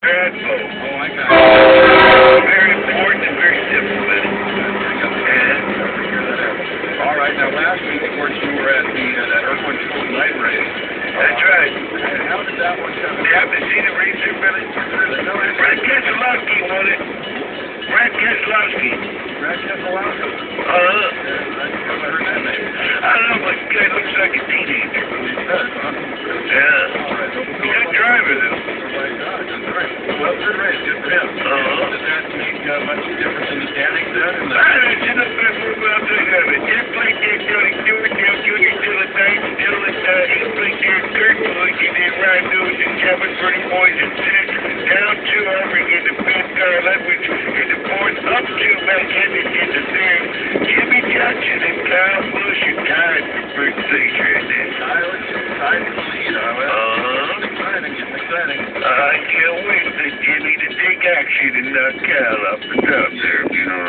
bad boat. Oh, I got it. Very important and very simple, then. All right, now last week, of course, you were at that Earthwind School night race. That's right. And how did that one come? You haven't seen the racer, Billy? Brad Keselowski won it. Brad Keselowski. Brad Keselowski. Uh-huh. I've never heard that name. I don't know, but the guy looks like a teenager. Yeah. Good driver, though. Well, good race, good for him. Does that make much difference in the standings then? I don't know if we're talking about it. Just like that, Tony Stewart, Dale Jr., still at night, still at he's playing there, Kurt Busch, and then Ryan Lewis and Kevin Pretty Boys in 6, down 2 Aubrey in the 5th, Carl Edwards in the 4th, up 2 Matt Hendrick in the 3rd, Jimmy Johnson and Kyle Busch are tied for first place right there. Tied in the lead, It's exciting. I can't wait for Jimmy to take action and knock Kyle off the top there, you know.